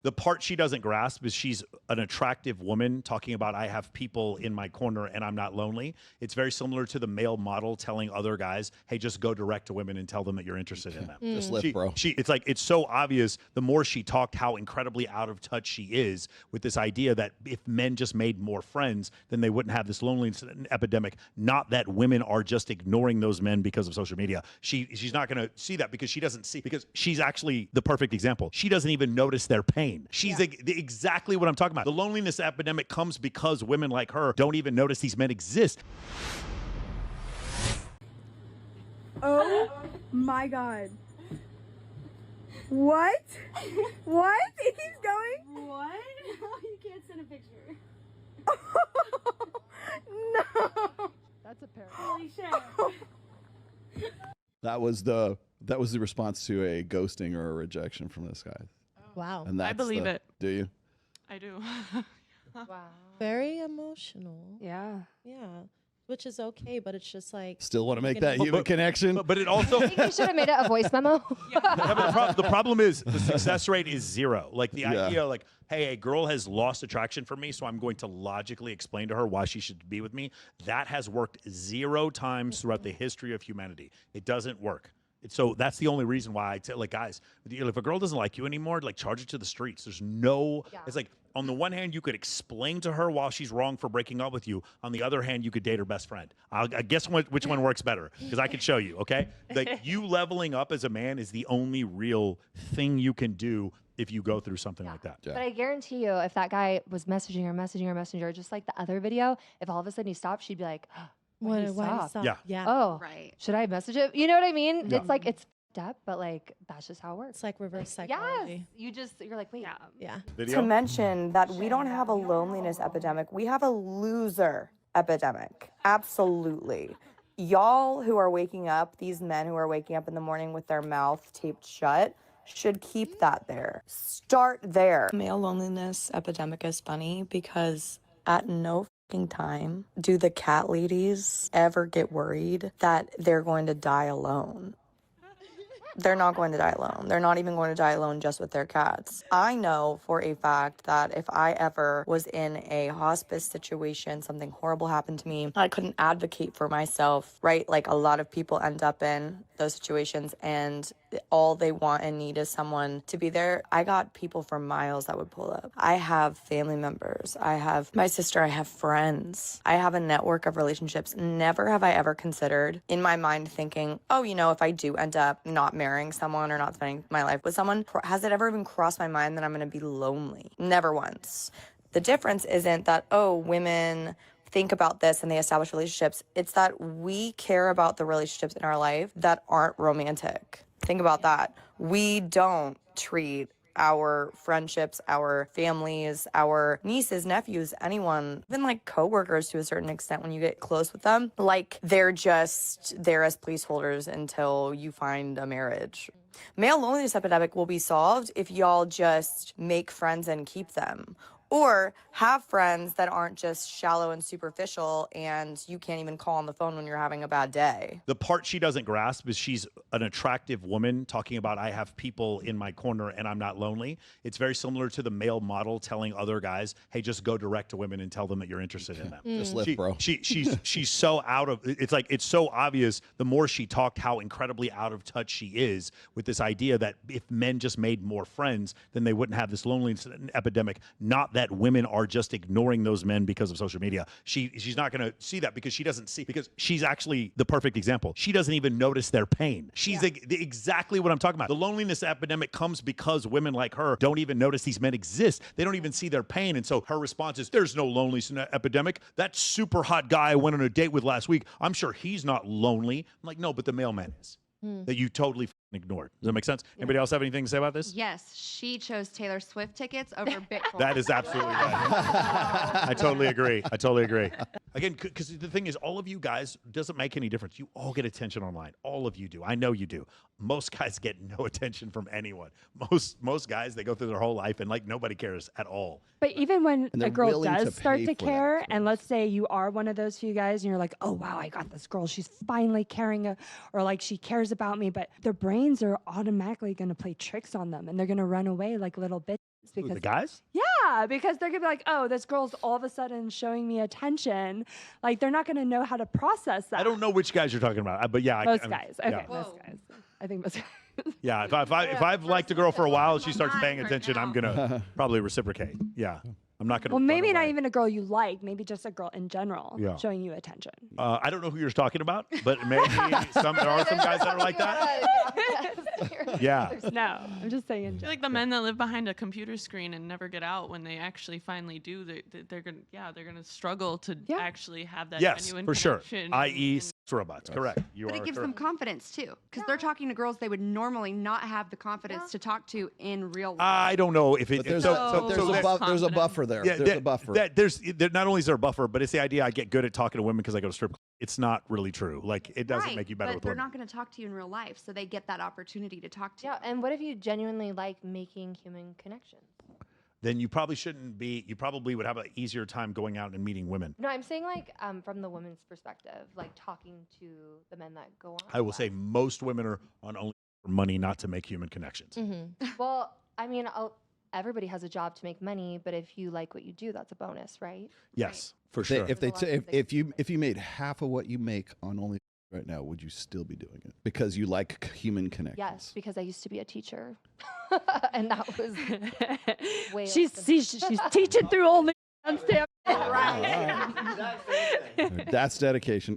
The part she doesn't grasp is she's an attractive woman talking about I have people in my corner and I'm not lonely. It's very similar to the male model telling other guys, hey, just go direct to women and tell them that you're interested in them. Just lift, bro. It's like, it's so obvious the more she talked how incredibly out of touch she is with this idea that if men just made more friends, then they wouldn't have this loneliness epidemic. Not that women are just ignoring those men because of social media. She's not going to see that because she doesn't see, because she's actually the perfect example. She doesn't even notice their pain. She's exactly what I'm talking about. The loneliness epidemic comes because women like her don't even notice these men exist. Oh my God. What? What? It keeps going? What? You can't send a picture. No. That's a parrot. Holy shit. That was the response to a ghosting or a rejection from this guy. Wow. And I believe it. Do you? I do. Wow. Very emotional. Yeah. Yeah. Which is okay, but it's just like... Still want to make that human connection? But it also... I think you should have made it a voice memo. The problem is the success rate is zero. Like the idea, like, hey, a girl has lost attraction for me, so I'm going to logically explain to her why she should be with me. That has worked 0 times throughout the history of humanity. It doesn't work. So that's the only reason why I tell, like, guys, if a girl doesn't like you anymore, like, charge it to the streets. There's no, it's like, on the one hand, you could explain to her why she's wrong for breaking up with you. On the other hand, you could date her best friend. I guess which one works better, because I can show you, okay? Like, you leveling up as a man is the only real thing you can do if you go through something like that. But I guarantee you, if that guy was messaging her, just like the other video, if all of a sudden he stopped, she'd be like, why did he stop? Yeah. Oh, Right. should I message him? You know what I mean? Yeah. It's like, it's f***ed up, but like, that's just how it works. It's like reverse psychology. Yes. You're like, wait. Yeah. Video? To mention that we don't have a loneliness epidemic, we have a loser epidemic. Absolutely. Y'all who are waking up, these men who are waking up in the morning with their mouth taped shut, should keep that there. Start there. Male loneliness epidemic is funny because at no time do the cat ladies ever get worried that they're going to die alone. They're not going to die alone. They're not even going to die alone just with their cats. I know for a fact that if I ever was in a hospice situation, something horrible happened to me, I couldn't advocate for myself, right? Like a lot of people end up in those situations and all they want and need is someone to be there. I got people for miles that would pull up. I have family members. I have my sister. I have friends. I have a network of relationships. Never have I ever considered in my mind thinking, oh, if I do end up not marrying someone or not spending my life with someone, has it ever even crossed my mind that I'm going to be lonely? Never once. The difference isn't that, oh, women think about this and they establish relationships. It's that we care about the relationships in our life that aren't romantic. Think about that. We don't treat our friendships, our families, our nieces, nephews, anyone, even like coworkers to a certain extent when you get close with them, like they're just there as placeholders until you find a marriage. Male loneliness epidemic will be solved if y'all just make friends and keep them. Or have friends that aren't just shallow and superficial and you can't even call on the phone when you're having a bad day. The part she doesn't grasp is she's an attractive woman talking about I have people in my corner and I'm not lonely. It's very similar to the male model telling other guys, hey, just go direct to women and tell them that you're interested in them. Just lift, bro. She's so out of, it's like, it's so obvious the more she talked how incredibly out of touch she is with this idea that if men just made more friends, then they wouldn't have this loneliness epidemic. Not that women are just ignoring those men because of social media. She's not going to see that because she doesn't see, because she's actually the perfect example. She doesn't even notice their pain. She's exactly what I'm talking about. The loneliness epidemic comes because women like her don't even notice these men exist. They don't even see their pain. And so her response is, there's no loneliness epidemic. That super hot guy I went on a date with last week, I'm sure he's not lonely. I'm like, no, but the mailman is. That you totally ignored. Does that make sense? Anybody else have anything to say about this? Yes, she chose Taylor Swift tickets over Bitcoin. That is absolutely right. I totally agree. I totally agree. Again, because the thing is, all of you guys, doesn't make any difference. You all get attention online. All of you do. I know you do. Most guys get no attention from anyone. Most guys, they go through their whole life and like nobody cares at all. But even when And a they're girl willing to does start pay to for that care, and experience. let's say you are one of those few guys and you're like, oh, wow, I got this girl. She's finally caring, or like she cares about me. But their brains are automatically going to play tricks on them and they're going to run away like little bitches. because The guys? yeah, because they're gonna be like, oh, this girl's all of a sudden showing me attention. Like they're not gonna know how to process that. I don't know which guys you're talking about, but yeah, Most guys. Okay, yeah. most guys. I think most guys. Yeah, if I've liked a girl for a while and she starts paying attention, I'm gonna probably reciprocate. Yeah, I'm not gonna. Well, maybe run not away. even a girl you like. Maybe just a girl in general Yeah. showing you attention. I don't know who you're talking about, but maybe there are some guys that are like that. Yeah. No, I'm just saying. In I feel general. like the men that live behind a computer screen and never get out, when they actually finally do, they're gonna struggle to actually have that Yes, genuine for sure. connection. I.e., sex robots. Correct. You But are it gives them correct. confidence too, because they're talking to girls they would normally not have the confidence to talk to in real life. I don't know if it. But there's, so- a, so- but there's, so a, that- there's a confidence. buffer there. Yeah, There's a buffer. Not only is there a buffer, but it's the idea I get good at talking to women because I go to strip clubs. It's not really true. Like it doesn't Right, make you better but with they're women. not going to talk to you in real life, so they get that opportunity to talk to you. Yeah, and what if you genuinely like making human connections? Then you probably shouldn't be. You probably would have an easier time going out and meeting women. No, I'm saying like from the woman's perspective, like talking to the men that go on. I will say most women are on only for money, not to make human connections. Well, I mean, everybody has a job to make money, but if you like what you do, that's a bonus, right? Yes, for They- sure. if they There's a lot of if you made half of what you make on Only right now, would you still be doing it because you like human connections? Yes, because I used to be a teacher, and that was way. she's teaching through only. That's dedication.